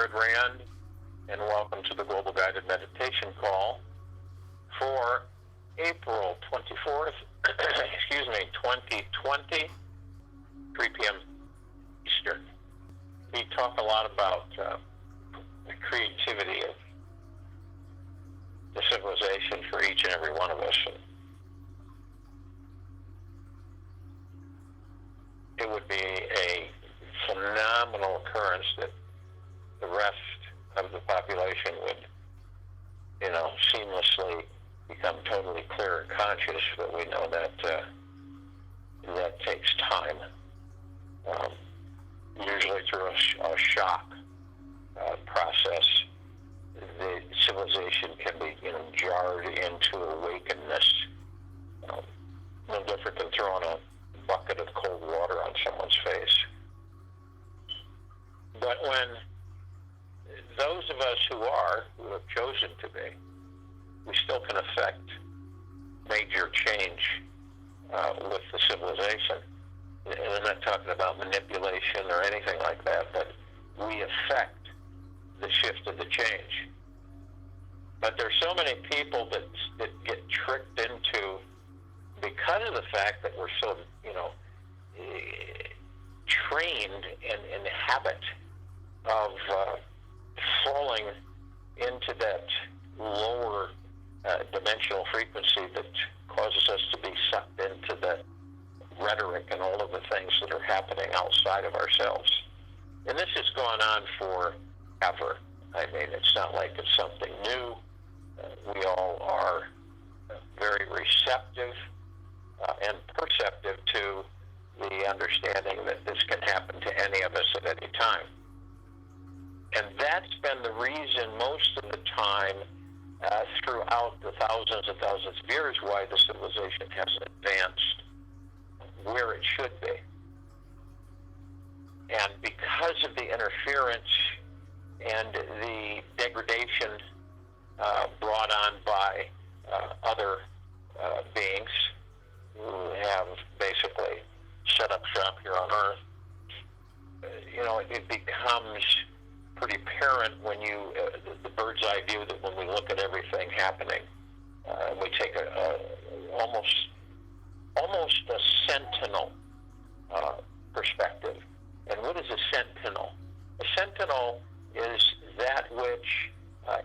Fred Rand, and welcome to the Global Guided Meditation Call for April 24th, 2020, 3 p.m. Eastern. We talk a lot about the creativity of the civilization for each and every one of us. And it would be a phenomenal occurrence that the rest of the population would, seamlessly become totally clear and conscious, but we know that that takes time, usually through a shock process. The civilization can be, jarred into awakeness, no different than throwing a bucket of cold water on someone's face. But when those of us who have chosen to be, we still can affect major change with the civilization. And I'm not talking about manipulation or anything like that, but we affect the shift of the change. But there's so many people that get tricked into, because of the fact that we're so, trained in the habit of falling into that lower dimensional frequency that causes us to be sucked into the rhetoric and all of the things that are happening outside of ourselves. And this has gone on forever. I mean, it's not like it's something new. We all are very receptive and perceptive to the understanding that this can happen to any of us at any time. And that's been the reason most of the time throughout the thousands and thousands of years why the civilization hasn't advanced where it should be. And because of the interference and the degradation brought on by other beings who have basically set up shop here on Earth, it becomes pretty apparent when you, the bird's eye view, that when we look at everything happening, we take almost a sentinel perspective. And what is a sentinel? A sentinel is that which,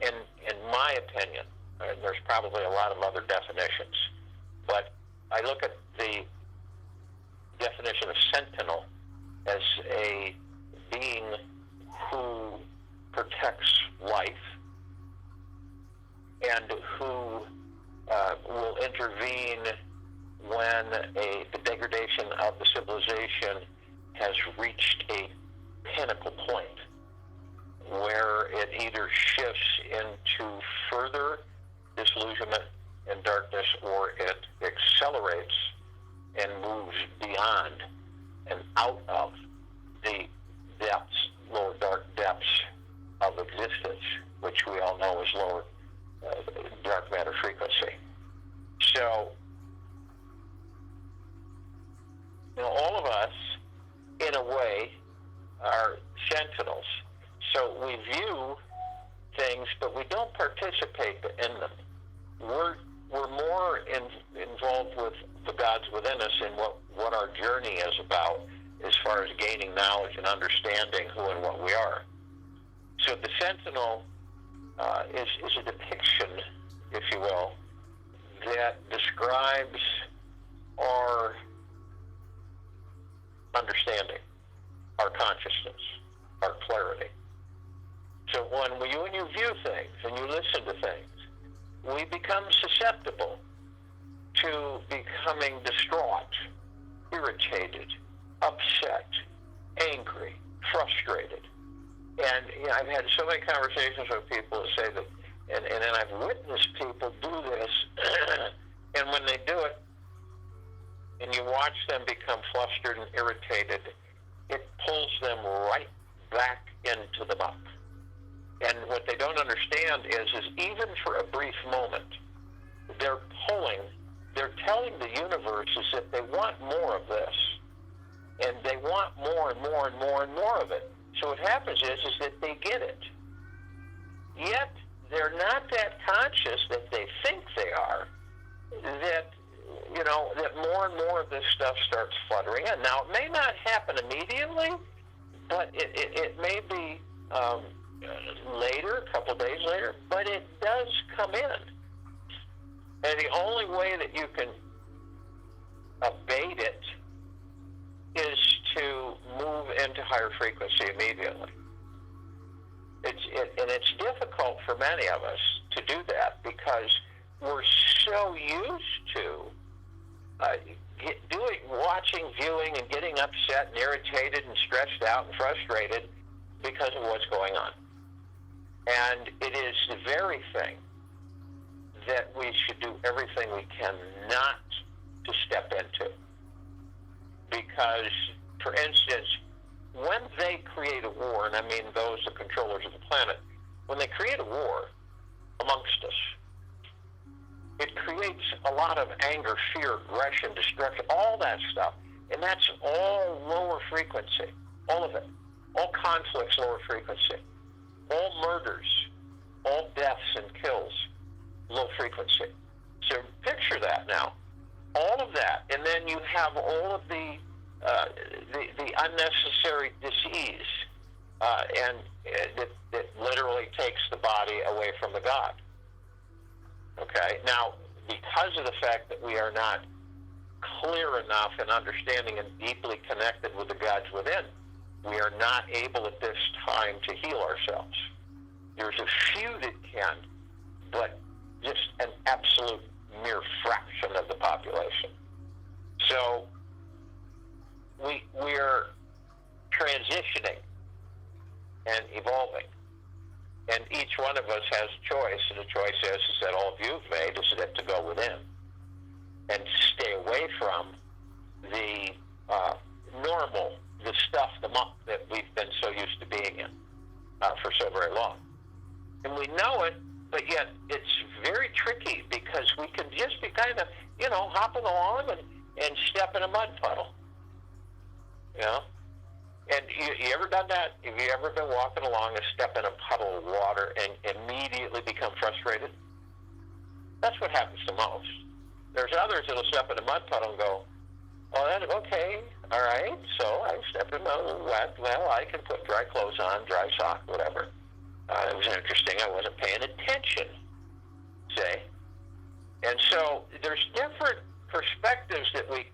in my opinion, and there's probably a lot of other definitions, but I look at the definition of sentinel as a being who protects life and who will intervene when the degradation of the civilization has reached a pinnacle point where it either shifts into further disillusionment and darkness, or it accelerates and moves beyond and out of the depths, lower dark depths of existence, which we all know is lower dark matter frequency. So, all of us, in a way, are sentinels. So we view things, but we don't participate in them. We're more involved with the gods within us and what our journey is about as far as gaining knowledge and understanding who and what we are. So the sentinel is a depiction, if you will, that describes our understanding, our consciousness, our clarity. So when you view things and you listen to things, we become susceptible to becoming distraught, irritated, upset, angry, frustrated. And I've had so many conversations with people that say that, and then I've witnessed people do this, and when they do it, and you watch them become flustered and irritated, it pulls them right back into the muck. And what they don't understand is even for a brief moment, they're telling the universe is that they want more of this. And they want more and more and more and more of it. So what happens is that they get it. Yet they're not that conscious that they think they are, that, that more and more of this stuff starts fluttering in. Now, it may not happen immediately, but it may be later, a couple days later, but it does come in. And the only way that you can abate it is to move into higher frequency immediately. And it's difficult for many of us to do that because we're so used to watching, viewing, and getting upset and irritated and stressed out and frustrated because of what's going on. And it is the very thing that we should do everything we can not to step into. Because, for instance, when they create a war, and I mean those, the controllers of the planet, when they create a war amongst us, it creates a lot of anger, fear, aggression, destruction, all that stuff. And that's all lower frequency, all of it. All conflicts, lower frequency. All murders, all deaths and kills, low frequency. So picture that now. All of that, and then you have all of the unnecessary disease, and that literally takes the body away from the God. Okay? Now, because of the fact that we are not clear enough in understanding and deeply connected with the gods within, we are not able at this time to heal ourselves. There's a few that can, but just an absolute mere fraction of the population. So we're transitioning and evolving. And each one of us has a choice, and the choice is that all of you have made is that to go within and stay away from the normal, the stuff, the muck that we've been so used to being in for so very long. And we know it, but yet it's very tricky because we can just be kind of, hopping along and step in a mud puddle. And you ever done that? Have you ever been walking along and step in a puddle of water and immediately become frustrated? That's what happens to most. There's others that'll step in a mud puddle and go, okay, all right, so I stepped in a wet, well, I can put dry clothes on, dry sock, whatever. It was interesting, I wasn't paying attention, see? And so there's different perspectives that we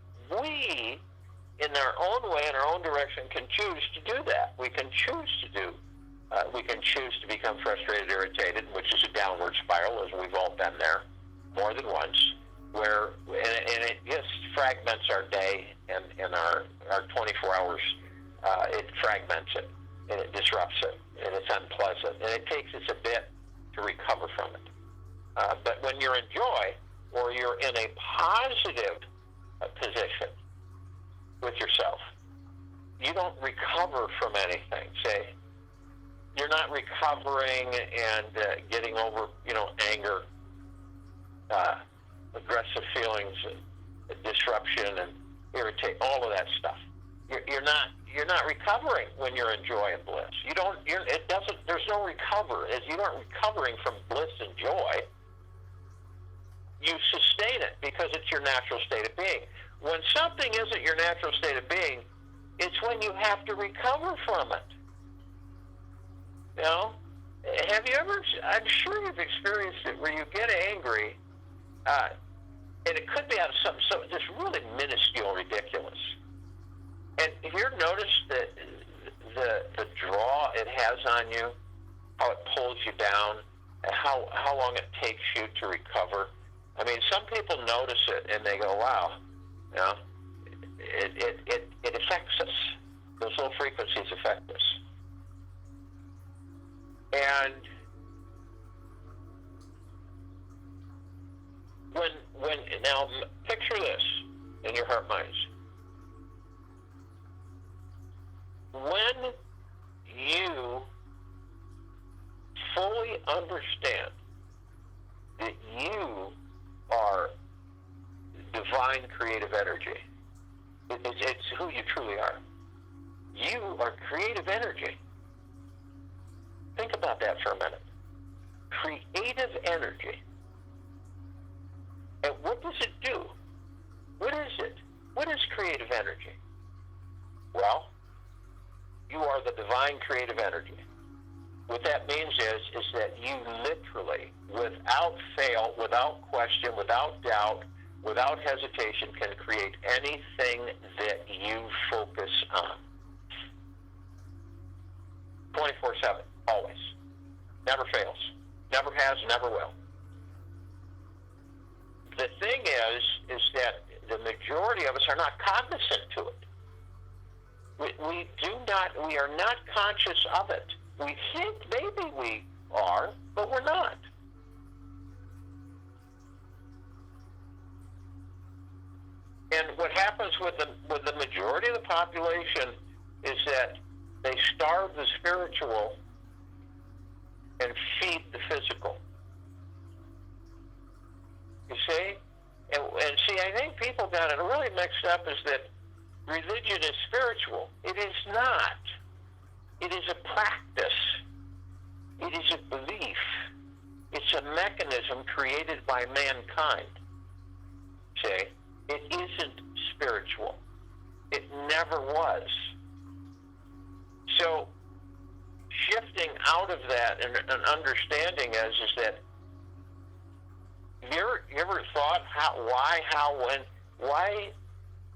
in our own way, in our own direction, can choose to do that. We can choose to become frustrated, irritated, which is a downward spiral, as we've all been there more than once, and it just fragments our day and our 24 hours. It fragments it, and it disrupts it, and it's unpleasant, and it takes us a bit to recover from it. But when you're in joy, or you're in a positive position with yourself, you don't recover from anything. Say, you're not recovering and getting over, anger, aggressive feelings, disruption, and irritate, all of that stuff. You're not recovering when you're in joy and bliss. There's no recover. As you aren't recovering from bliss and joy, you sustain it because it's your natural state of being. When something isn't your natural state of being, it's when you have to recover from it. Have you ever, I'm sure you've experienced it, where you get angry, and it could be out of something so just really minuscule, ridiculous. And have you ever noticed that the draw it has on you, how it pulls you down, and how long it takes you to recover? I mean, some people notice it and they go, wow, it affects us. Those low frequencies affect us. And now picture this in your heart minds. When you fully understand that you are divine creative energy, it's who you truly are. You are creative energy. Think about that for a minute. Creative energy. And what does it do? What is it? What is creative energy? Well, you are the divine creative energy. What that means is that you literally, without fail, without question, without doubt, without hesitation, can create anything that you focus on. 24/7, always. Never fails. Never has, never will. The thing is that the majority of us are not cognizant to it. We are not conscious of it. We think maybe we are, but we're not. And what happens with the majority of the population is that they starve the spiritual and feed the physical. You see? And see, I think people got it really mixed up is that religion is spiritual. It is not. It is a practice. It is a belief. It's a mechanism created by mankind. See? It isn't spiritual. It never was. So, shifting out of that and understanding is that you ever thought why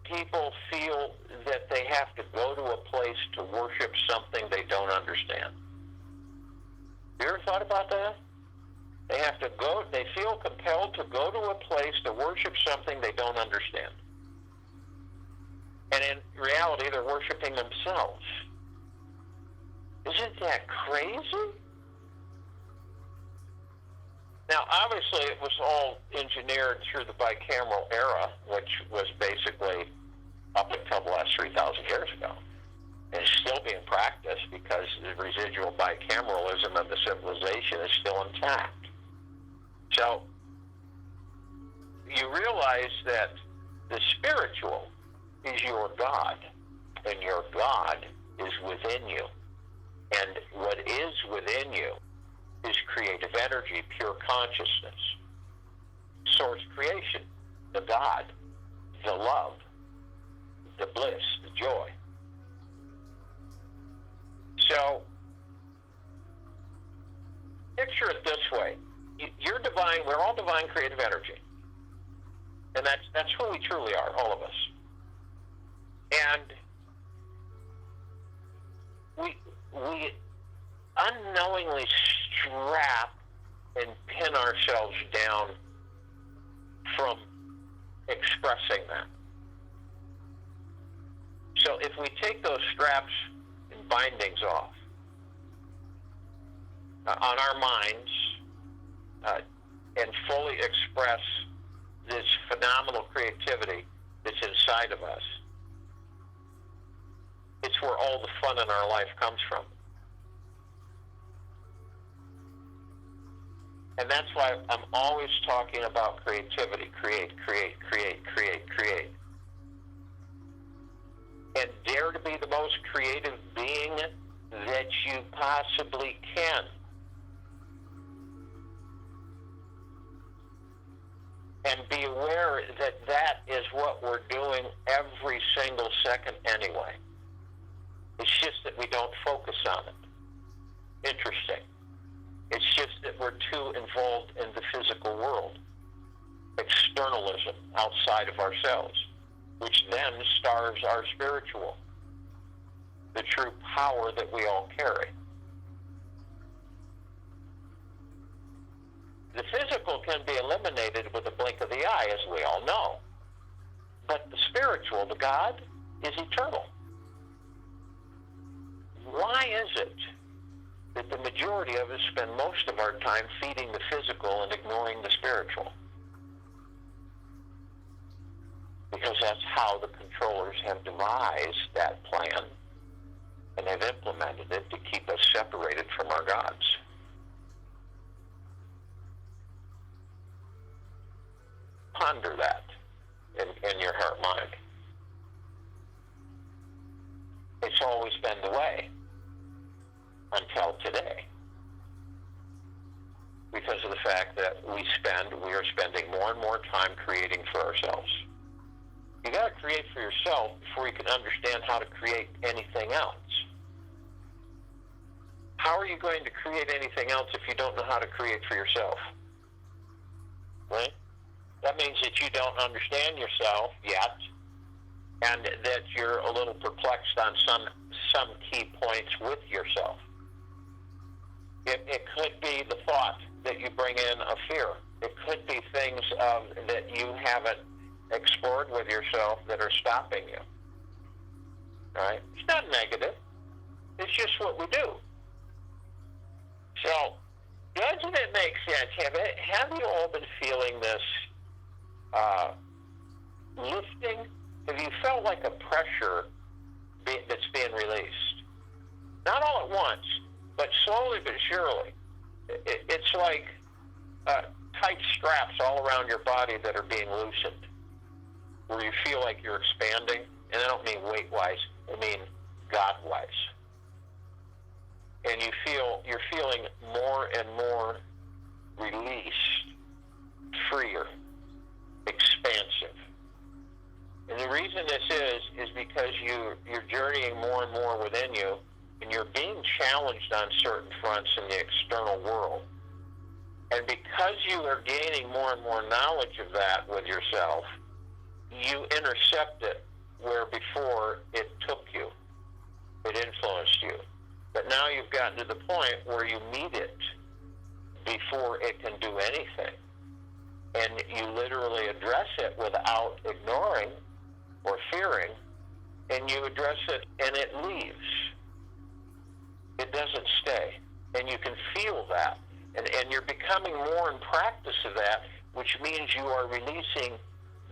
people feel that they have to go to a place to worship something they don't understand? You ever thought about that? They feel compelled to go to a place to worship something they don't understand. And in reality, they're worshiping themselves. Isn't that crazy? Now, obviously, it was all engineered through the bicameral era, which was basically up until the last 3,000 years ago. And it's still being practiced because the residual bicameralism of the civilization is still intact. So, you realize that the spiritual is your God, and your God is within you. And what is within you is creative energy, pure consciousness, source creation, the God, the love, the bliss, the joy. So, picture it this way. You're divine, we're all divine creative energy. And that's who we truly are, all of us. And we unknowingly strap and pin ourselves down from expressing that. So if we take those straps and bindings off on our minds and fully express this phenomenal creativity that's inside of us, it's where all the fun in our life comes from. And that's why I'm always talking about creativity. Create. And dare to be the most creative being that you possibly can. And be aware that that is what we're doing every single second anyway. It's just that we don't focus on it. Interesting. It's just that we're too involved in the physical world. Externalism outside of ourselves, which then starves our spiritual, the true power that we all carry. The physical can be eliminated with a blink of the eye, as we all know. But the spiritual, the God, is eternal. Why is it that the majority of us spend most of our time feeding the physical and ignoring the spiritual? Because that's how the controllers have devised that plan and have implemented it to keep us separated from our gods. Ponder that in your heart mind. It's always been the way until today. more time creating for ourselves. You got to create for yourself before you can understand how to create anything else. How are you going to create anything else if you don't know how to create for yourself? Right? That means that you don't understand yourself yet, and that you're a little perplexed on some key points with yourself. It could be the thought that you bring in of fear. It could be things that you haven't explored with yourself that are stopping you. Right? It's not negative. It's just what we do. So, doesn't it make sense? Have you all been feeling this lifting? Have you felt like a pressure that's being released? Not all at once, but slowly but surely. It's like tight straps all around your body that are being loosened, where you feel like you're expanding. And I don't mean weight-wise, I mean God-wise. And you're feeling more and more released, freer, expansive. And the reason this is because you're journeying more and more within you, and you're being challenged on certain fronts in the external world. And because you are gaining more and more knowledge of that with yourself, you intercept it where before it took you, it influenced you. But now you've gotten to the point where you meet it before it can do anything. And you literally address it without ignoring or fearing, and you address it and it leaves. It doesn't stay. And you can feel that. And you're becoming more in practice of that, which means you are releasing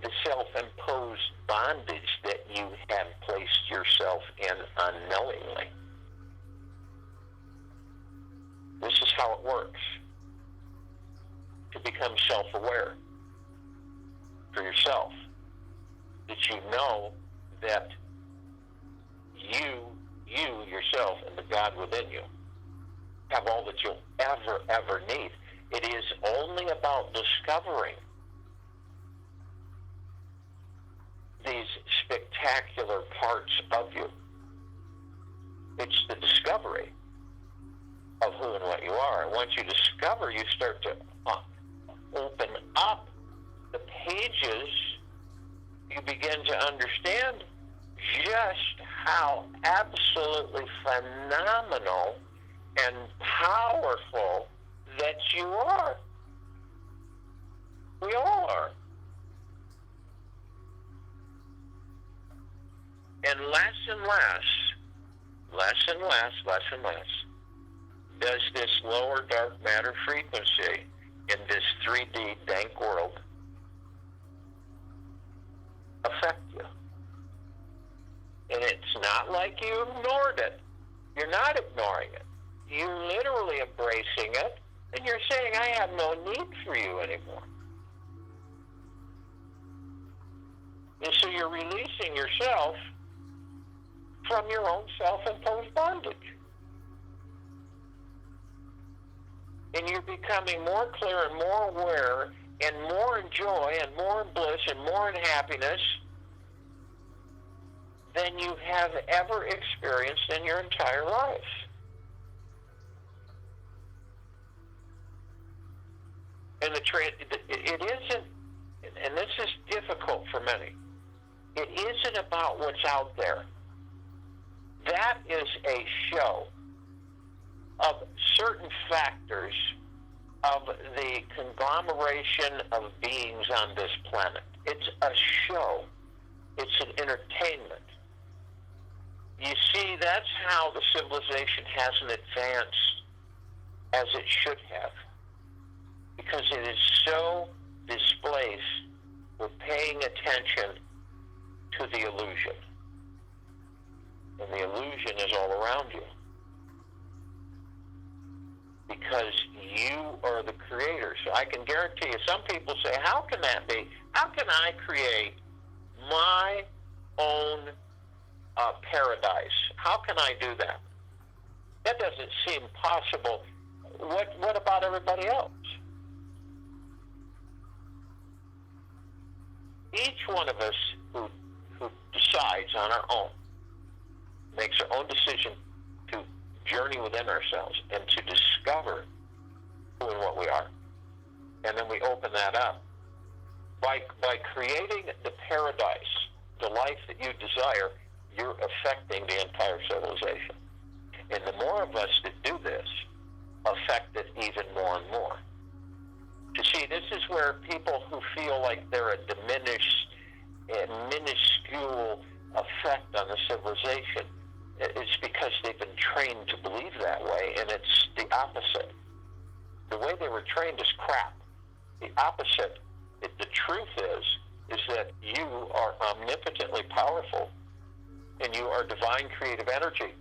the self-imposed bondage that you have placed yourself in unknowingly. This is how it works. To become self-aware for yourself. That you know that you yourself and the God within you have all that you'll ever need. It is only about discovering these spectacular parts of you. It's the discovery of who and what you are. And once you discover, you start to open up the pages, you begin to understand just how absolutely phenomenal and powerful that you are. We all are. And less and less does this lower dark matter frequency in this 3D dank world affect you. And it's not like you ignored it. You're not ignoring it. You're literally embracing it, and you're saying, I have no need for you anymore. And so you're releasing yourself from your own self-imposed bondage. And you're becoming more clear and more aware and more in joy and more in bliss and more in happiness than you have ever experienced in your entire life. And it isn't, and this is difficult for many, it isn't about what's out there. That is a show of certain factors of the conglomeration of beings on this planet. It's a show. It's an entertainment. You see, that's how the civilization hasn't advanced as it should have, because it is so displaced with paying attention to the illusion. And the illusion is all around you. Because you are the creator. So I can guarantee you, some people say, how can that be? How can I create my own paradise? How can I do that? That doesn't seem possible. What about everybody else? each one of us who decides on our own, makes our own decision to journey within ourselves and to discover who and what we are, and then we open that up, by creating the paradise, the life that you desire, you're affecting the entire civilization. And the more of us that do this, affect it even more and more. You see, this is where people who feel like they're a diminished and minuscule effect on the civilization, it's because they've been trained to believe that way, and it's the opposite. The way they were trained is crap. The opposite, the truth is that you are omnipotently powerful, and you are divine creative energy.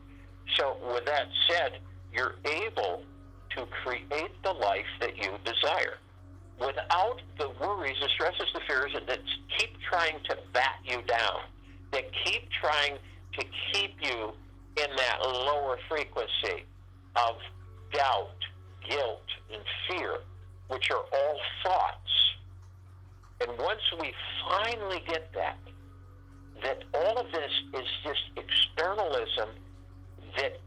So with that said, you're able to create the life that you desire without the worries, the stresses, the fears that keep trying to bat you down, that keep trying to keep you in that lower frequency of doubt, guilt, and fear, which are all thoughts. And once we finally get that all of this is just externalism that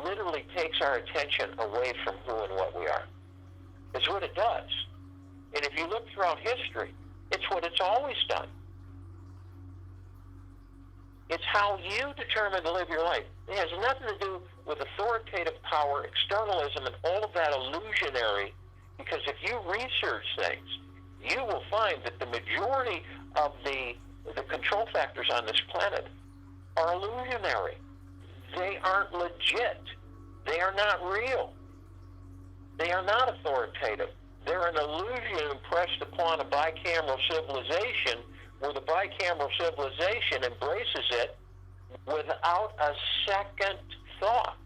literally takes our attention away from who and what we are. It's what it does. And if you look throughout history, it's what it's always done. It's how you determine to live your life. It has nothing to do with authoritative power, externalism, and all of that illusionary, because if you research things, you will find that the majority of the control factors on this planet are illusionary. They aren't legit. They are not real. They are not authoritative. They're an illusion impressed upon a bicameral civilization, where the bicameral civilization embraces it without a second thought.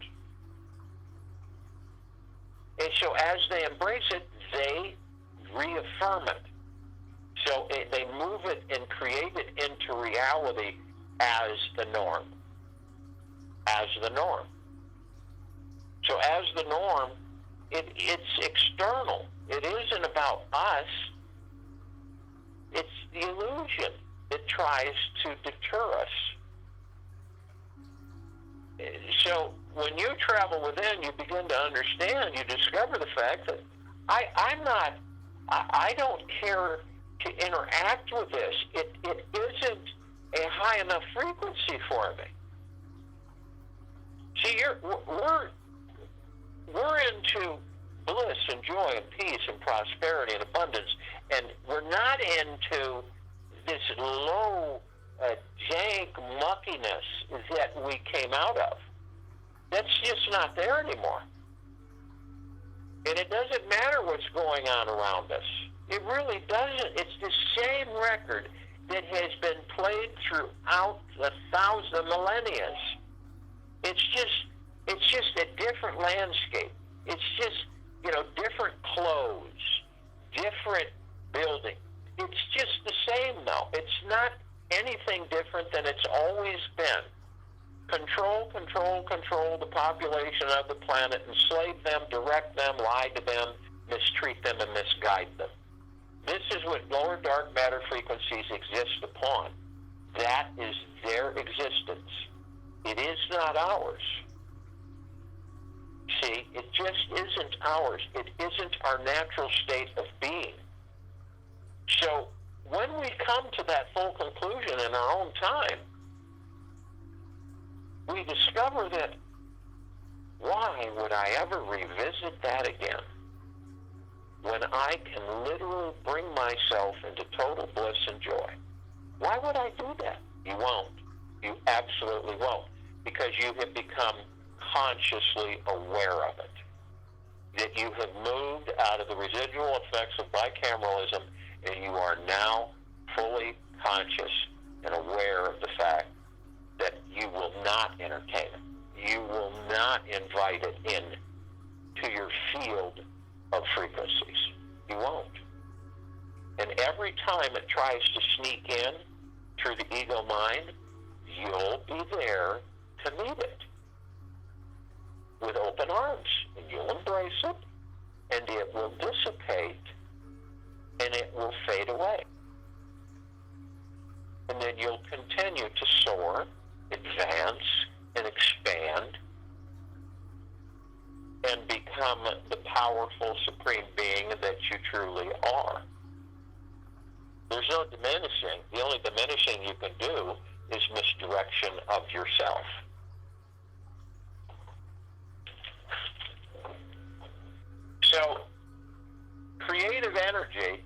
And so as they embrace it, they reaffirm it. So they move it and create it into reality as the norm. As the norm. So as the norm, it's external. It isn't about us. It's the illusion that tries to deter us. So when you travel within, you begin to understand, you discover the fact that I don't care to interact with this. It isn't a high enough frequency for me. See, we're into bliss and joy and peace and prosperity and abundance, and we're not into this low, jank muckiness that we came out of. That's just not there anymore. And it doesn't matter what's going on around us. It really doesn't. It's the same record that has been played throughout the millennia. It's just a different landscape. It's just, different clothes, different building. It's just the same now. It's not anything different than it's always been. Control the population of the planet, enslave them, direct them, lie to them, mistreat them, and misguide them. This is what lower dark matter frequencies exist upon. That is their existence. It is not ours. See, it just isn't ours. It isn't our natural state of being. So when we come to that full conclusion in our own time, we discover that why would I ever revisit that again when I can literally bring myself into total bliss and joy? Why would I do that? You won't. You absolutely won't, because you have become consciously aware of it. That you have moved out of the residual effects of bicameralism, and you are now fully conscious and aware of the fact that you will not entertain it. You will not invite it in to your field of frequencies. You won't. And every time it tries to sneak in through the ego mind, you'll be there to meet it with open arms, and you'll embrace it, and it will dissipate, and it will fade away. There's no diminishing. The only diminishing you can do is misdirection of yourself. So, creative energy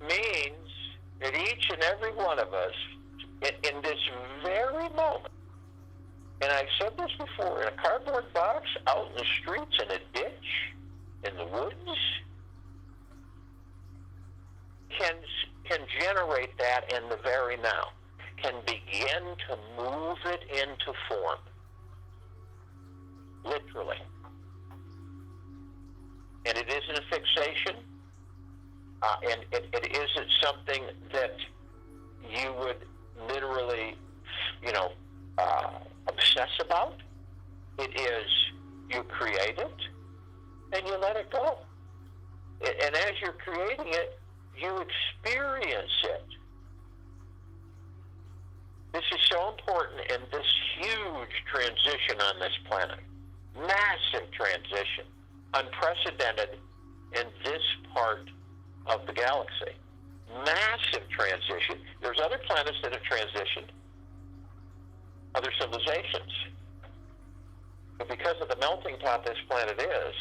means that each and every one of us, in this very moment, and I've said this before, in a cardboard box, out in the streets, in a ditch, in the woods, can generate that in the very now, can begin to move it into form, literally. And it isn't a fixation, and it isn't something that you would literally, obsess about. It is, you create it, and you let it go. And as you're creating it, you experience it. This is so important in this huge transition on this planet. Massive transition. Unprecedented in this part of the galaxy. Massive transition. There's other planets that have transitioned, other civilizations. But because of the melting pot this planet is,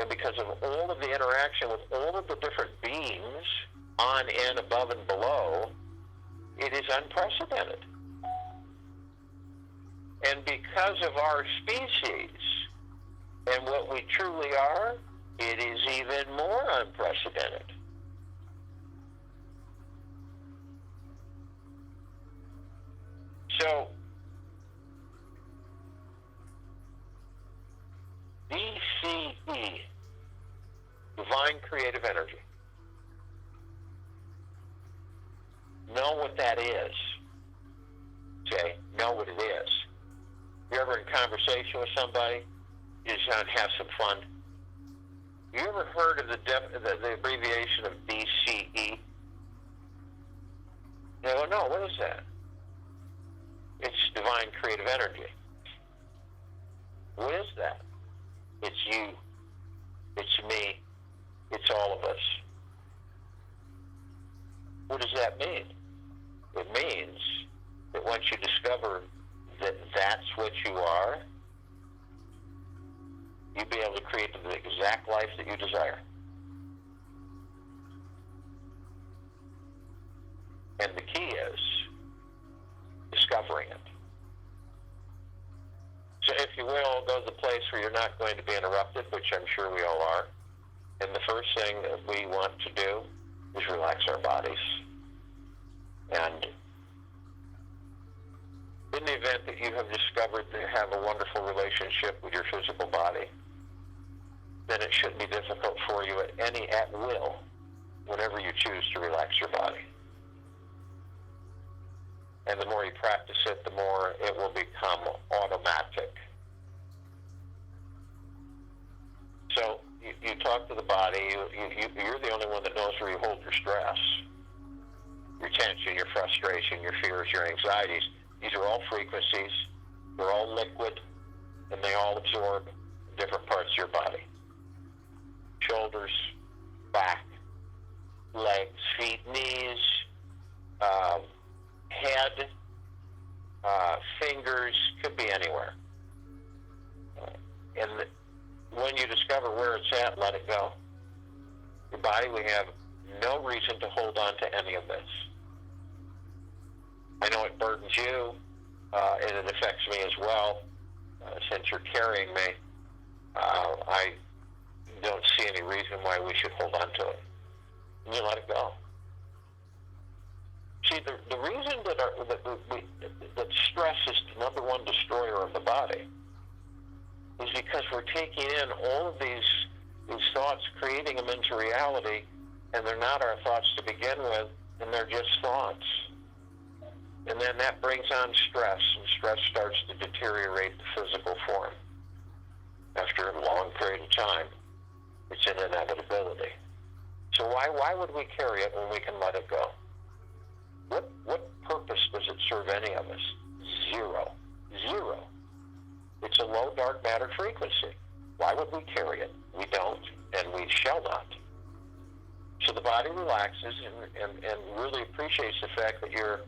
and because of all of the interaction with all of the different beings on and above and below, it is unprecedented. And because of our species and what we truly are, it is even more unprecedented. So, DCE, Divine Creative Energy. Know what that is. Okay? Know what it is. You're ever in conversation with somebody, you just want to have some fun. You ever heard of the abbreviation of DCE? They go, no, what is that? It's Divine Creative Energy. What is that? It's you. It's me. It's all of us. What does that mean? It means that once you discover that that's what you are, you'll be able to create the exact life that you desire. And the key is discovering it. So if you will, go to the place where you're not going to be interrupted, which I'm sure we all are. And the first thing that we want to do is relax our bodies. And in the event that you have discovered that you have a wonderful relationship with your physical body, then it shouldn't be difficult for you at will, whenever you choose to relax your body. And the more you practice it, the more it will become automatic. So you talk to the body, you're the only one that knows where you hold your stress, your tension, your frustration, your fears, your anxieties. These are all frequencies, they're all liquid, and they all absorb different parts of your body. Shoulders, back, legs, feet, knees, head, fingers, could be anywhere. And when you discover where it's at, let it go. Your body, we have no reason to hold on to any of this. I know it burdens you, and it affects me as well. Since you're carrying me, I don't see any reason why we should hold on to it. And you let it go. See, the reason that stress is the number one destroyer of the body is because we're taking in all of these thoughts, creating them into reality, and they're not our thoughts to begin with, and they're just thoughts. And then that brings on stress, and stress starts to deteriorate the physical form. After a long period of time, it's an inevitability. So why would we carry it when we can let it go? What purpose does it serve any of us? Zero. Zero. It's a low dark matter frequency. Why would we carry it? We don't, and we shall not. So the body relaxes and really appreciates the fact that you're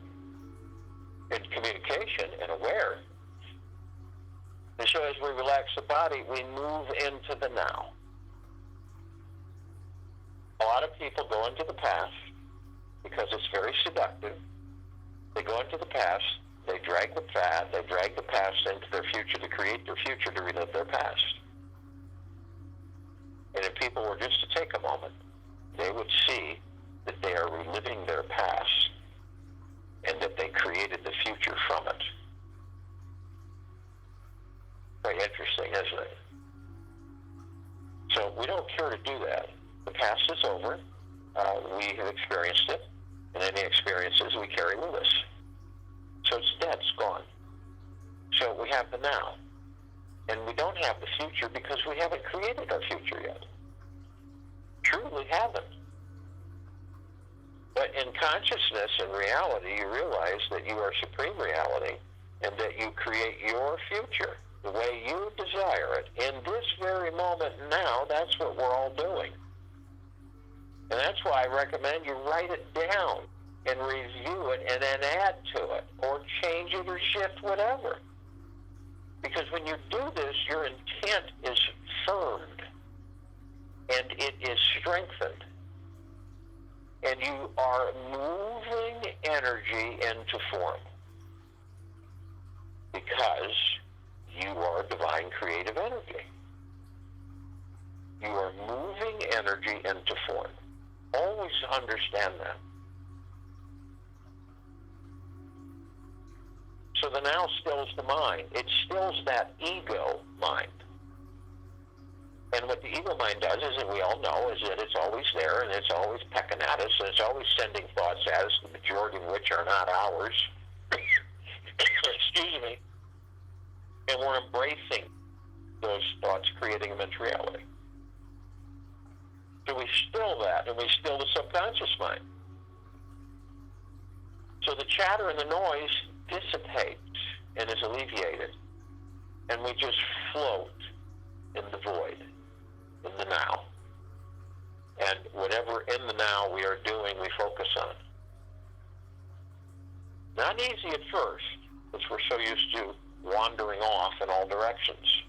in communication and aware. And so as we relax the body, we move into the now. A lot of people go into the past because it's very seductive. They go into the past, they drag the past into their future to create their future to relive their past. And if people were just to take a moment, they would see that they are reliving their past and that they created the future from it. Very interesting, isn't it? So we don't care to do that. The past is over. We have experienced it, and any experiences we carry with us. So it's dead, it's gone. So we have the now. And we don't have the future because we haven't created our future yet. Truly haven't. But in consciousness and reality, you realize that you are supreme reality and that you create your future the way you desire it. In this very moment now, that's what we're all doing. And that's why I recommend you write it down and review it and then add to it or change it or shift whatever. Because when you do this, your intent is firmed and it is strengthened. And you are moving energy into form because you are divine creative energy. You are moving energy into form. Always understand that. So the now stills the mind. It stills that ego mind. And what the ego mind does is, that we all know, is that it's always there and it's always pecking at us and it's always sending thoughts at us, the majority of which are not ours. Excuse me. And we're embracing those thoughts, creating them into reality. So we still that, and we still the subconscious mind. So the chatter and the noise dissipates and is alleviated. And we just float in the void, in the now. And whatever in the now we are doing, we focus on. Not easy at first, because we're so used to wandering off in all directions.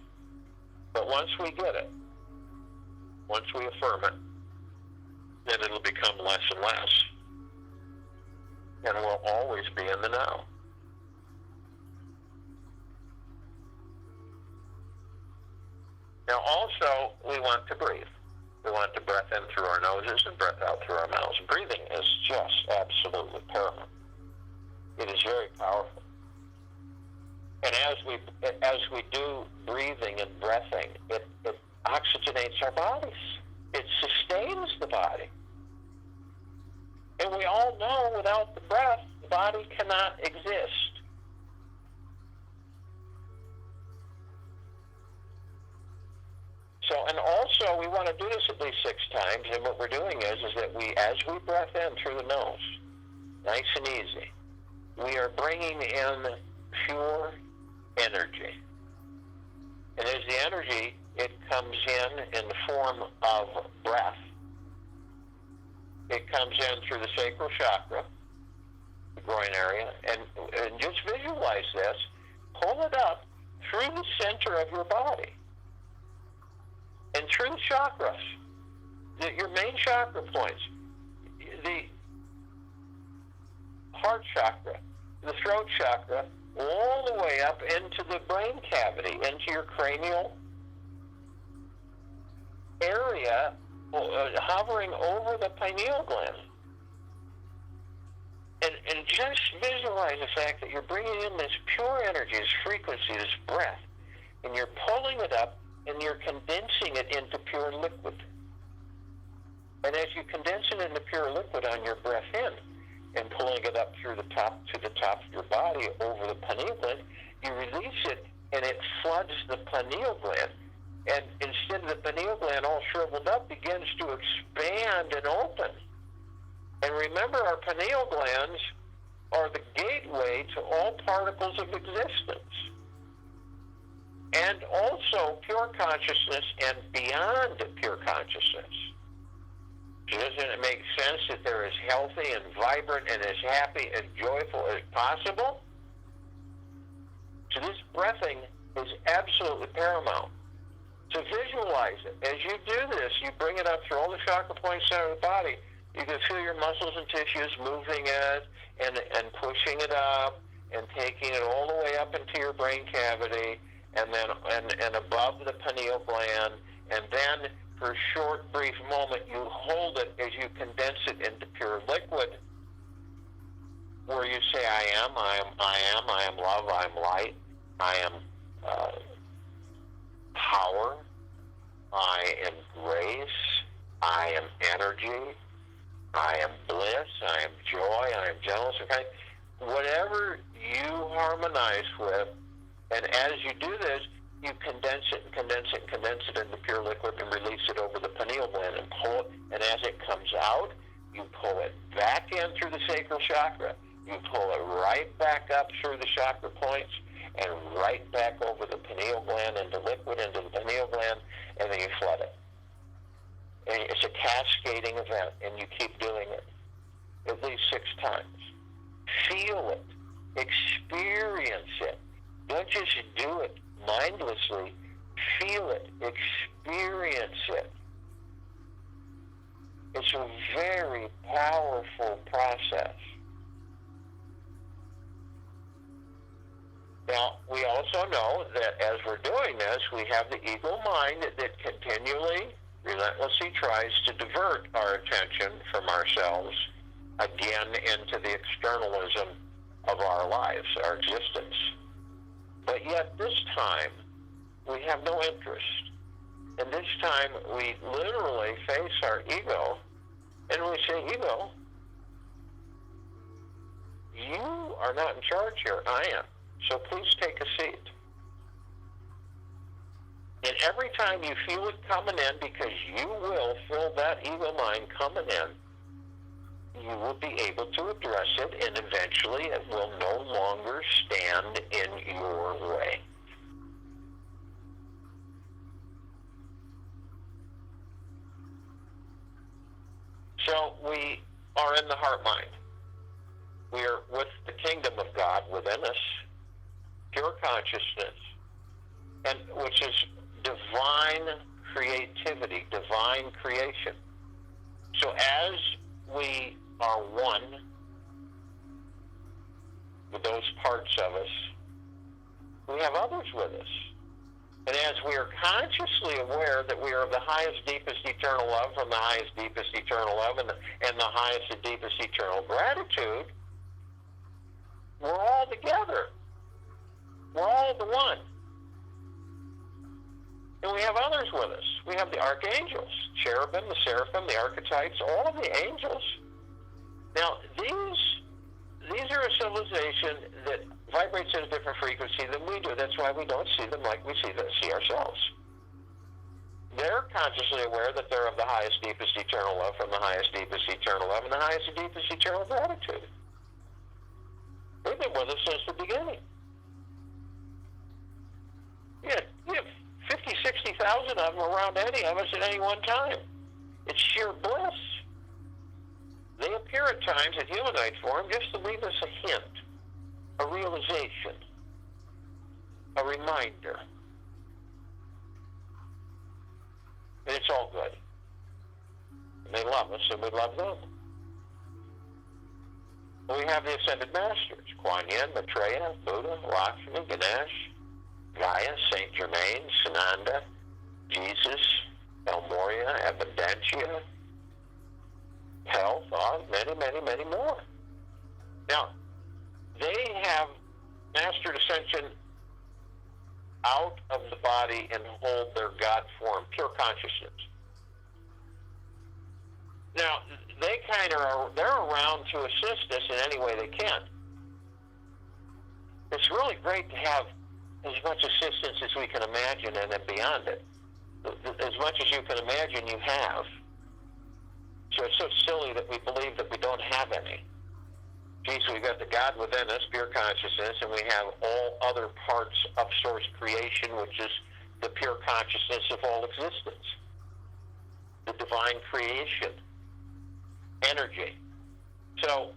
But once we get it, once we affirm it, then it'll become less and less. And we'll always be in the now. Now also, we want to breathe. We want to breath in through our noses and breath out through our mouths. Breathing is just absolutely paramount. It is very powerful. And as we do breathing and breathing, it oxygenates our bodies. It sustains the body. And we all know without the breath, the body cannot exist. So, and also we want to do this at least 6 times, and what we're doing is that as we breath in through the nose, nice and easy, we are bringing in pure energy. And as the energy, it comes in the form of breath. It comes in through the sacral chakra, the groin area, and just visualize this. Pull it up through the center of your body and through the chakras, your main chakra points, the heart chakra, the throat chakra, all the way up into the brain cavity, into your cranial area, hovering over the pineal gland. And just visualize the fact that you're bringing in this pure energy, this frequency, this breath, and you're pulling it up and you're condensing it into pure liquid. And as you condense it into pure liquid on your breath in and pulling it up through the top to the top of your body over the pineal gland, you release it and it floods the pineal gland. And instead of the pineal gland all shriveled up, begins to expand and open. And remember, our pineal glands are the gateway to all particles of existence. And also pure consciousness and beyond pure consciousness. So doesn't it make sense that they're as healthy and vibrant and as happy and joyful as possible? So this breathing is absolutely paramount. So visualize it. As you do this, you bring it up through all the chakra points center of the body. You can feel your muscles and tissues moving it and pushing it up and taking it all the way up into your brain cavity and then and above the pineal gland. And then for a short, brief moment, you hold it as you condense it into pure liquid, where you say, I am love, I am light, I am power, I am grace, I am energy, I am bliss, I am joy, I am gentleness. Okay? Whatever you harmonize with, and as you do this, you condense it into pure liquid and release it over the pineal gland and pull it. And as it comes out, you pull it back in through the sacral chakra. You pull it right back up through the chakra points and right back over the pineal gland into liquid, into the pineal gland, and then you flood it. And it's a cascading event, and you keep doing it at least 6 times. Feel it. Experience it. Don't just do it mindlessly. Feel it. Experience it. It's a very powerful process. Now, we also know that as we're doing this, we have the ego mind that continually, relentlessly tries to divert our attention from ourselves again into the externalism of our lives, our existence. But yet this time, we have no interest. And this time, we literally face our ego, and we say, ego, you are not in charge here, I am. So please take a seat. And every time you feel it coming in, because you will feel that ego mind coming in, you will be able to address it, and eventually it will no longer stand in your way. So we are in the heart mind. We are with the kingdom of God within us, pure consciousness, and which is divine creativity, divine creation. So as we are one with those parts of us, we have others with us. And as we are consciously aware that we are of the highest, deepest, eternal love from the highest, deepest, eternal love and the highest and deepest, eternal gratitude, we're all together. We're all the one. And we have others with us. We have the archangels, cherubim, the seraphim, the archetypes, all of the angels. Now, these are a civilization that vibrates at a different frequency than we do. That's why we don't see them like we see ourselves. They're consciously aware that they're of the highest, deepest, eternal love from the highest, deepest, eternal love and the highest and deepest, eternal gratitude. They've been with us since the beginning. You have 50, 60,000 of them around any of us at any one time. It's sheer bliss. They appear at times in humanoid form just to leave us a hint, a realization, a reminder. And it's all good. And they love us and we love them. We have the Ascended Masters, Kuan Yin, Maitreya, Buddha, Lakshmi, Ganesh, Gaia, Saint Germain, Sananda, Jesus, El Moria, Evidentia, Health, many, many, many more. Now, they have mastered ascension out of the body and hold their God form, pure consciousness. Now, they're around to assist us in any way they can. It's really great to have as much assistance as we can imagine and then beyond it. As much as you can imagine, you have. So it's so silly that we believe that we don't have any. Geez, we've got the God within us, pure consciousness, and we have all other parts of source creation, which is the pure consciousness of all existence. The divine creation. energy. So,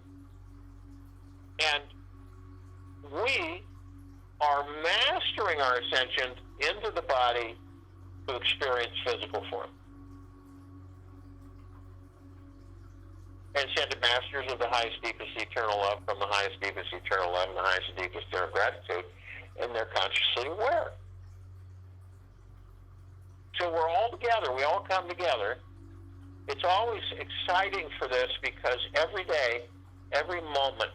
and we are mastering our ascension into the body to experience physical form. Ascended masters of the highest, deepest, eternal love from the highest, deepest, eternal love and the highest, deepest, eternal gratitude, and they're consciously aware. So we're all together. We all come together. It's always exciting for this because every day, every moment,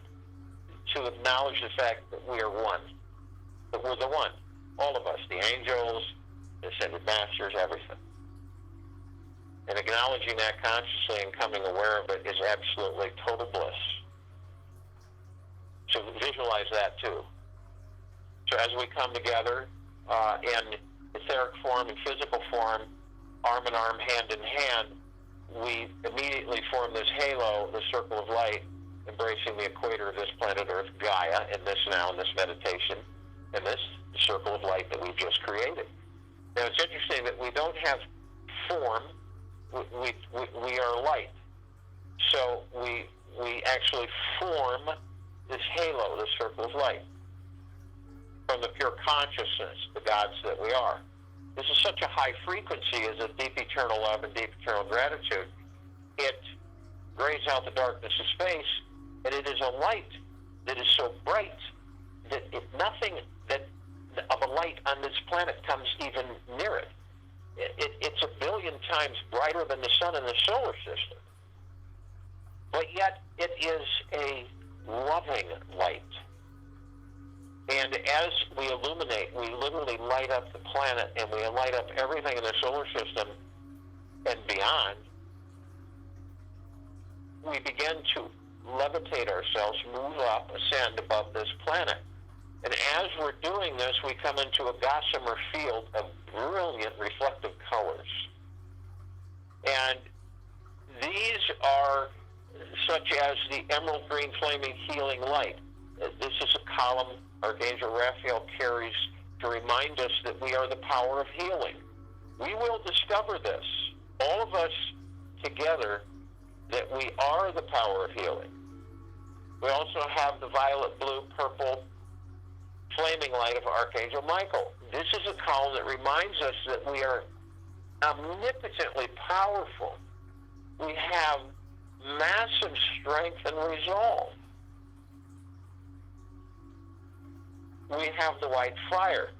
to acknowledge the fact that we are one, that we're the one, all of us, the angels, the ascended masters, everything. And acknowledging that consciously and coming aware of it is absolutely total bliss. So visualize that too. So as we come together in etheric form and physical form, arm in arm, hand in hand, we immediately form this halo, the circle of light, embracing the equator of this planet Earth, Gaia, in this meditation, and this circle of light that we've just created. Now it's interesting that we don't have form, we are light. So we actually form this halo, this circle of light, from the pure consciousness, the gods that we are. This is such a high frequency as a deep eternal love and deep eternal gratitude. It grays out the darkness of space, and it is a light that is so bright that nothing that of a light on this planet comes even near it. It's a billion times brighter than the sun in the solar system. But yet it is a loving light. And as we illuminate, we literally light up the planet and we light up everything in the solar system and beyond. We begin to levitate ourselves, move up, ascend above this planet. And as we're doing this, we come into a gossamer field of brilliant reflective colors. And these are such as the emerald green flaming healing light. This is a column Archangel Raphael carries to remind us that we are the power of healing. We will discover this, all of us together, that we are the power of healing. We also have the violet, blue, purple, flaming light of Archangel Michael. This is a column that reminds us that we are omnipotently powerful. We have massive strength and resolve. We have the white fire.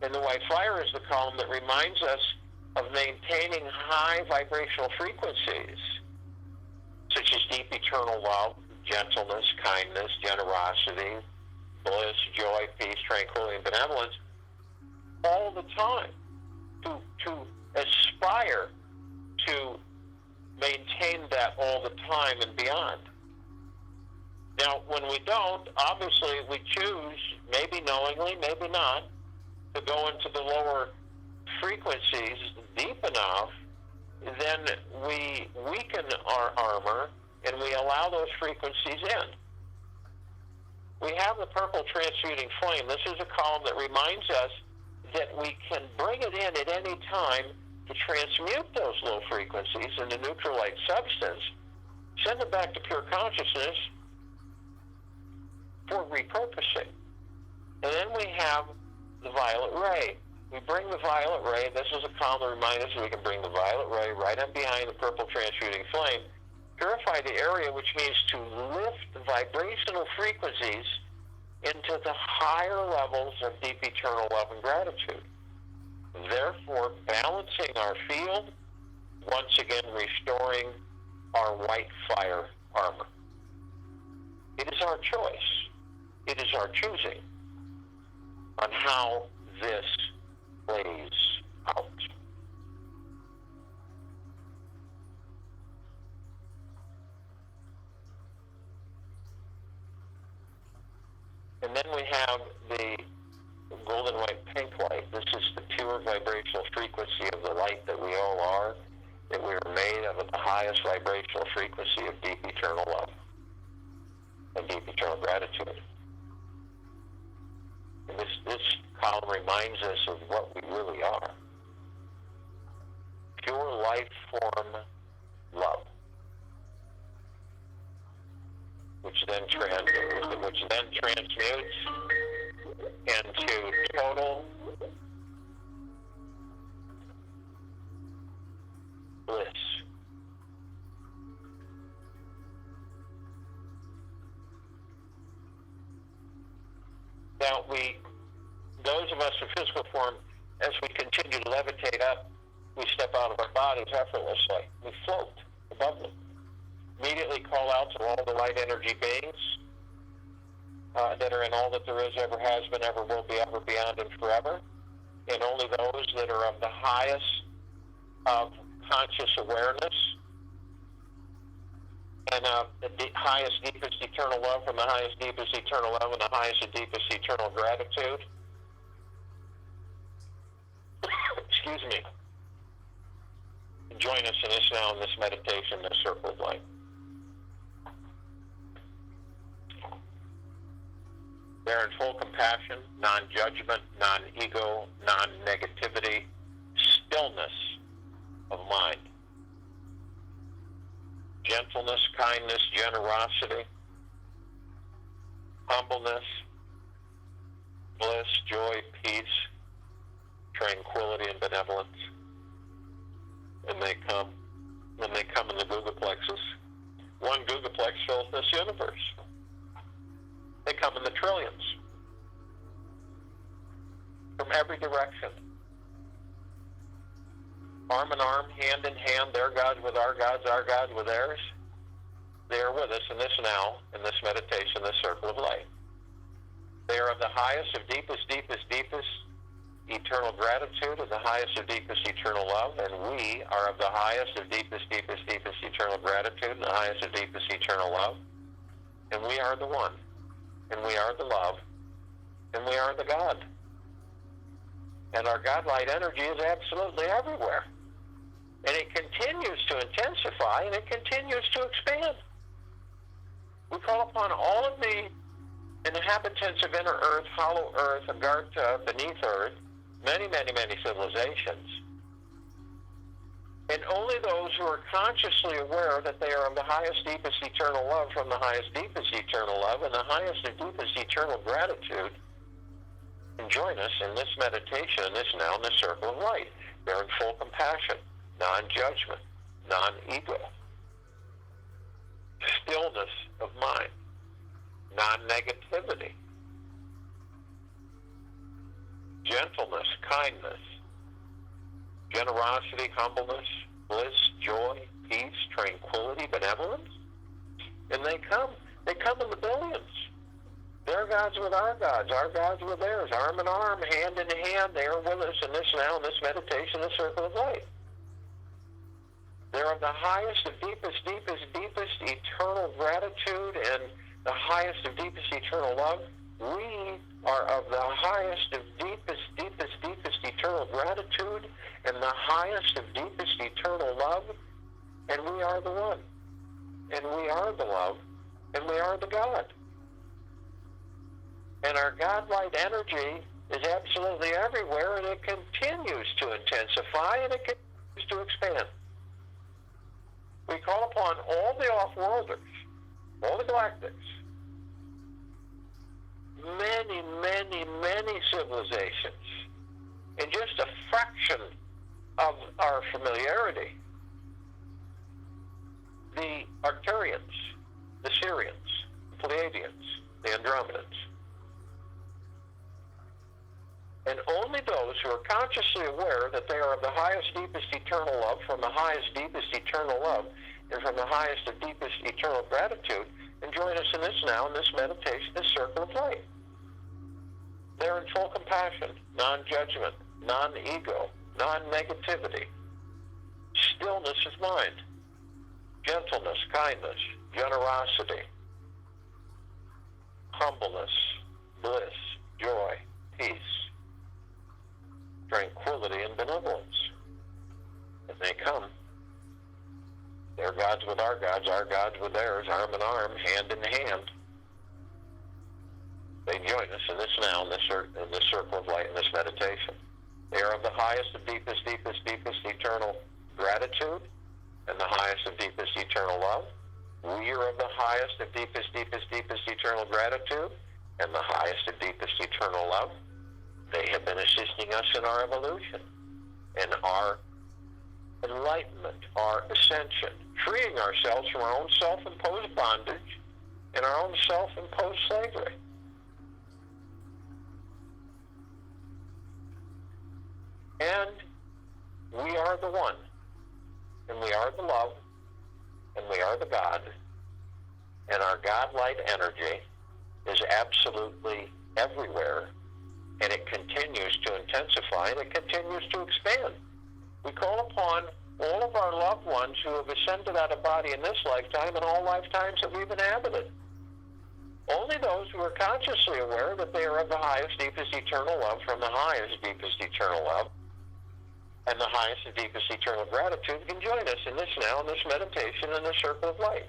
And the white fire is the column that reminds us of maintaining high vibrational frequencies, such as deep eternal love, gentleness, kindness, generosity, bliss, joy, peace, tranquility, and benevolence, all the time, to aspire to maintain that all the time and beyond. Now, when we don't, obviously we choose, maybe knowingly, maybe not, to go into the lower frequencies deep enough, then we weaken our armor and we allow those frequencies in. We have the purple transmuting flame. This is a column that reminds us that we can bring it in at any time to transmute those low frequencies into neutral light substance, send it back to pure consciousness for repurposing. And then we have the violet ray. We bring the violet ray. This is a column that reminds us we can bring the violet ray right up behind the purple transmuting flame, purify the area, which means to lift the vibrational frequencies into the higher levels of deep eternal love and gratitude. Therefore, balancing our field, once again restoring our white fire armor. It is our choice. It is our choosing on how this plays out. And then we have the golden white pink light. This is the pure vibrational frequency of the light that we all are, that we are made of the highest vibrational frequency of deep eternal love and deep eternal gratitude. And this column reminds us of what we really are. Pure life form love. which then transmutes into total bliss. Now, those of us in physical form, as we continue to levitate up, we step out of our bodies effortlessly. We float above them. Immediately call out to all the light energy beings that are in all that there is, ever has been, ever will be, ever, beyond, and forever. And only those that are of the highest of conscious awareness and the highest, deepest eternal love from the highest, deepest eternal love and the highest and deepest eternal gratitude. Excuse me. Join us in this now, in this meditation, this circle of light. They're in full compassion, non-judgment, non-ego, non-negativity, stillness of mind. Gentleness, kindness, generosity, humbleness, bliss, joy, peace, tranquility, and benevolence. And they come in the Gugaplexes. One Gugaplex fills this universe. They come in the trillions. From every direction. Arm in arm, hand in hand, their gods with our gods with theirs. They are with us in this now, in this meditation, this circle of light. They are of the highest of deepest, deepest, deepest eternal gratitude and the highest of deepest eternal love, and we are of the highest of deepest, deepest, deepest eternal gratitude and the highest of deepest eternal love, and we are the one, and we are the love, and we are the God. And our God-light energy is absolutely everywhere. And it continues to intensify, and it continues to expand. We call upon all of the inhabitants of inner Earth, hollow Earth, Agartha, beneath Earth, many, many, many civilizations. And only those who are consciously aware that they are of the highest, deepest eternal love from the highest, deepest eternal love and the highest and deepest eternal gratitude can join us in this meditation, in this now, in this circle of light. They're in full compassion, non-judgment, non-ego, stillness of mind, non-negativity, gentleness, kindness, generosity, humbleness, bliss, joy, peace, tranquility, benevolence. And they come in the billions. Their gods with our gods with theirs, arm in arm, hand in hand. They are with us in this now, in this meditation, this circle of light. They're of the highest of deepest, deepest, deepest eternal gratitude and the highest of deepest eternal love. We are of the highest of deepest, deepest, deepest eternal gratitude and the highest of deepest eternal love, and we are the one, and we are the love, and we are the God. And our God-light energy is absolutely everywhere, and it continues to intensify, and it continues to expand. We call upon all the off-worlders, all the galactics, many, many, many civilizations, in just a fraction of our familiarity. The Arcturians, the Syrians, the Pleiadians, the Andromedans. And only those who are consciously aware that they are of the highest, deepest eternal love, from the highest, deepest eternal love, and from the highest and deepest eternal gratitude, and join us in this now, in this meditation, this circle of light. They're in full compassion, non-judgment, non-ego, non-negativity, stillness of mind, gentleness, kindness, generosity, humbleness, bliss, joy, peace, tranquility, and benevolence. And they come. Their gods with our gods with theirs, arm in arm, hand in hand. They join us in this now, in this circle of light, in this meditation. They are of the highest of deepest, deepest, deepest eternal gratitude and the highest of deepest eternal love. We are of the highest, of deepest, deepest, deepest eternal gratitude and the highest and deepest eternal love. They have been assisting us in our evolution, in our enlightenment, our ascension, freeing ourselves from our own self-imposed bondage and our own self-imposed slavery. And we are the one, and we are the love, and we are the God, and our God-light energy is absolutely everywhere, and it continues to intensify, and it continues to expand. We call upon all of our loved ones who have ascended out of body in this lifetime and all lifetimes that we've inhabited. Only those who are consciously aware that they are of the highest, deepest eternal love from the highest, deepest eternal love and the highest and deepest eternal gratitude can join us in this now, in this meditation, in this circle of light.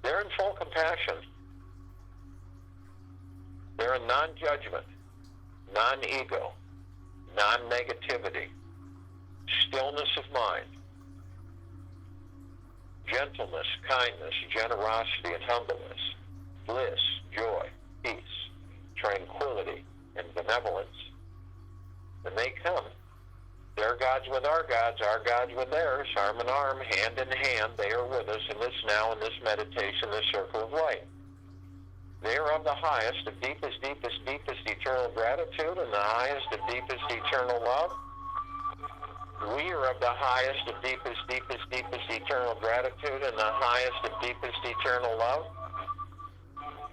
They're in full compassion. They're in non-judgment, non-ego, non-negativity, stillness of mind, gentleness, kindness, generosity, and humbleness, bliss, joy, peace, tranquility, and benevolence. And they come. Their gods with our gods with theirs, arm in arm, hand in hand. They are with us in this now, in this meditation, this circle of light. They are of the highest, of deepest, deepest, deepest eternal gratitude and the highest of deepest eternal love. We are of the highest, of deepest, deepest, deepest eternal gratitude and the highest of deepest eternal love.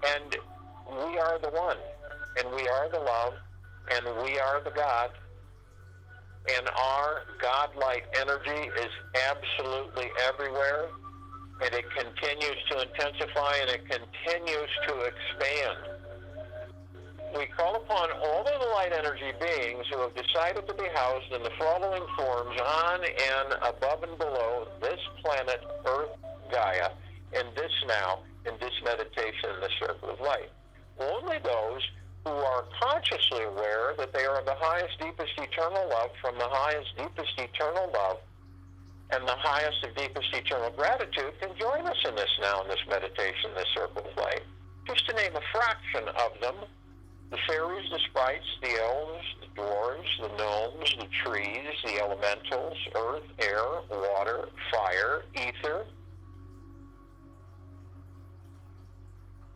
And we are the one, and we are the love, and we are the God. And our God-light energy is absolutely everywhere, and it continues to intensify, and it continues to expand. We call upon all of the light energy beings who have decided to be housed in the following forms on and above and below this planet, Earth, Gaia, in this now, in this meditation, in this circle of light. Only those who are consciously aware that they are of the highest, deepest eternal love from the highest, deepest eternal love and the highest and deepest eternal gratitude can join us in this now, in this meditation, this circle of light. Just to name a fraction of them, the fairies, the sprites, the elves, the dwarves, the gnomes, the trees, the elementals, earth, air, water, fire, ether,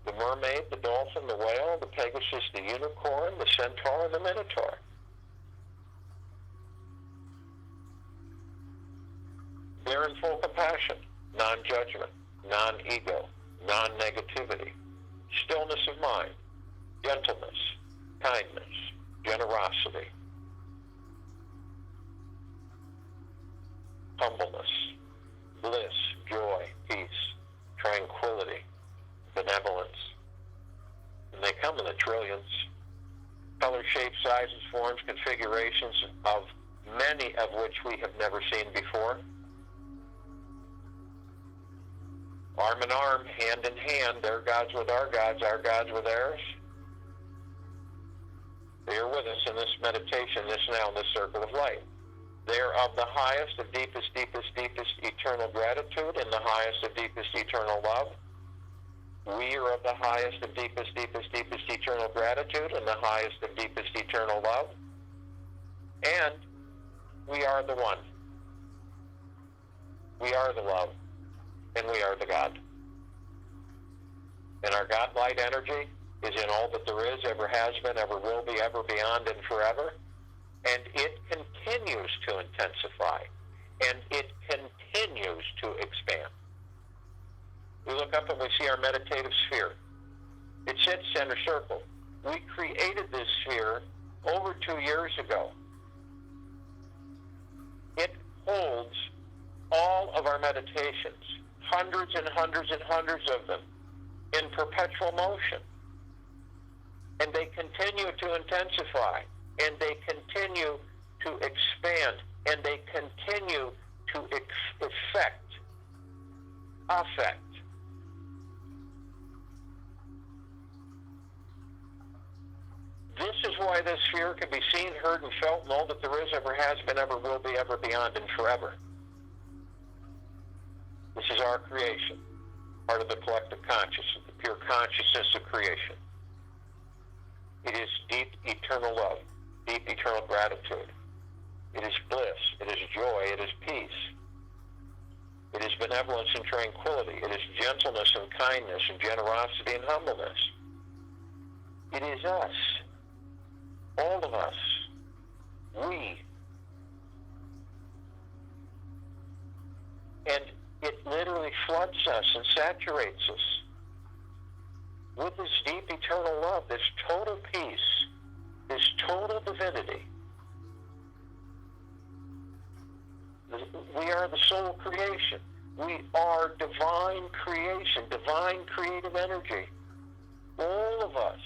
the mermaid, the dolphin, the whale, the pegasus, the unicorn, the centaur, and the minotaur. They're in full compassion, non-judgment, non-ego, non-negativity, stillness of mind, gentleness, kindness, generosity, humbleness, bliss, joy, peace, tranquility, benevolence. And they come in the trillions. Color, shape, sizes, forms, configurations of many of which we have never seen before. Arm in arm, hand in hand, their gods with our gods with theirs. They are with us in this meditation, this now, in this circle of light. They are of the highest, of deepest, deepest, deepest eternal gratitude and the highest of deepest eternal love. We are of the highest, of deepest, deepest, deepest eternal gratitude and the highest of deepest eternal love. And we are the one. We are the love. And we are the God. And our God-light energy is in all that there is, ever has been, ever will be, ever beyond, and forever. And it continues to intensify. And it continues to expand. We look up and we see our meditative sphere. It sits center circle. We created this sphere over 2 years ago. It holds all of our meditations, hundreds and hundreds and hundreds of them, in perpetual motion. And they continue to intensify, and they continue to expand, and they continue to affect. This is why this sphere can be seen, heard, and felt, and all that there is, ever has been, ever will be, ever beyond, and forever. This is our creation. part of the collective consciousness, the pure consciousness of creation. It is deep eternal love, deep eternal gratitude. It is bliss, it is joy, it is peace. It is benevolence and tranquility. It is gentleness and kindness and generosity and humbleness. It is us, all of us, we. And it literally floods us and saturates us with this deep eternal love, this total peace, this total divinity. We are the soul creation. We are divine creation, divine creative energy. All of us.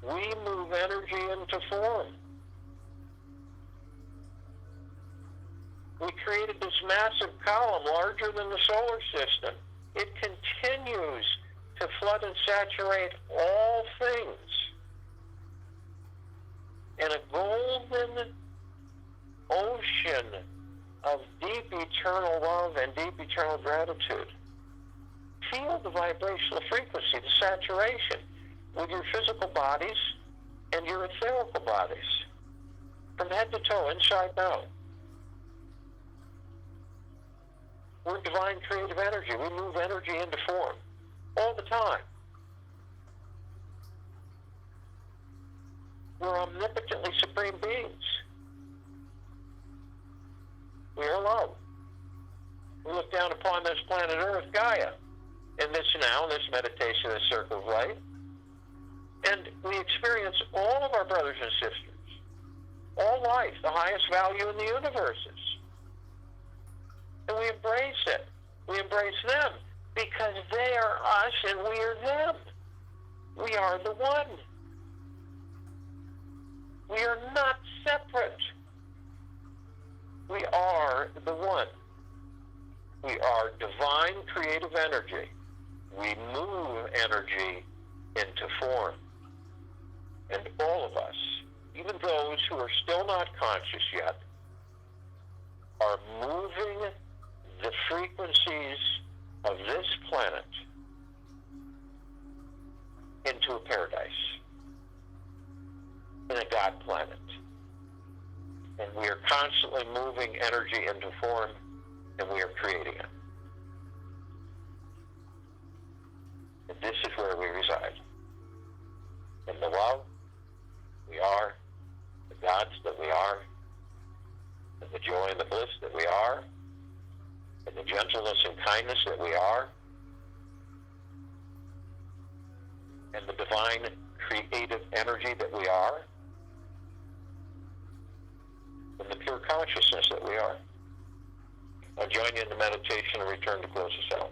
We move energy into form. We created this massive column larger than the solar system. It continues to flood and saturate all things. And a golden ocean of deep eternal love and deep eternal gratitude. Feel the vibrational frequency, the saturation, with your physical bodies and your etherical bodies, from head to toe, inside and out. We're divine creative energy. We move energy into form all the time. We're omnipotently supreme beings. We are love. We look down upon this planet Earth, Gaia, in this meditation, this circle of light, and we experience all of our brothers and sisters, all life, the highest value in the universes. And we embrace it. We embrace them because they are us and we are them. We are the one. We are not separate. We are the one. We are divine creative energy. We move energy into form. And all of us, even those who are still not conscious yet, are moving the frequencies of this planet into a paradise, in a God planet. And we are constantly moving energy into form, and we are creating it. And this is where we reside. In the love we are, the gods that we are, and the joy and the bliss that we are, and the gentleness and kindness that we are, and the divine creative energy that we are, and the pure consciousness that we are. I'll join you in the meditation and return to close us out.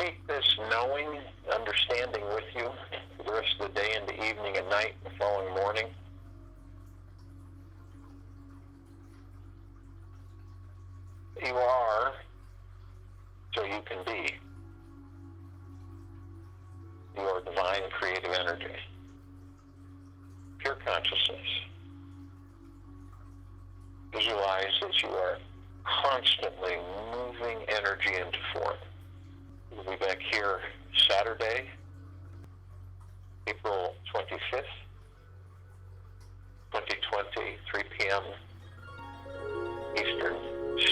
take this knowing, understanding with you for the rest of the day and the evening and night and the following morning. You are so you can be. You are divine creative energy. Pure consciousness. Visualize that you are constantly moving energy into form. We'll be back here Saturday, April 25th, 2020, 3 p.m. Eastern,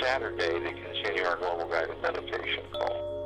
Saturday, to continue our global guided meditation call.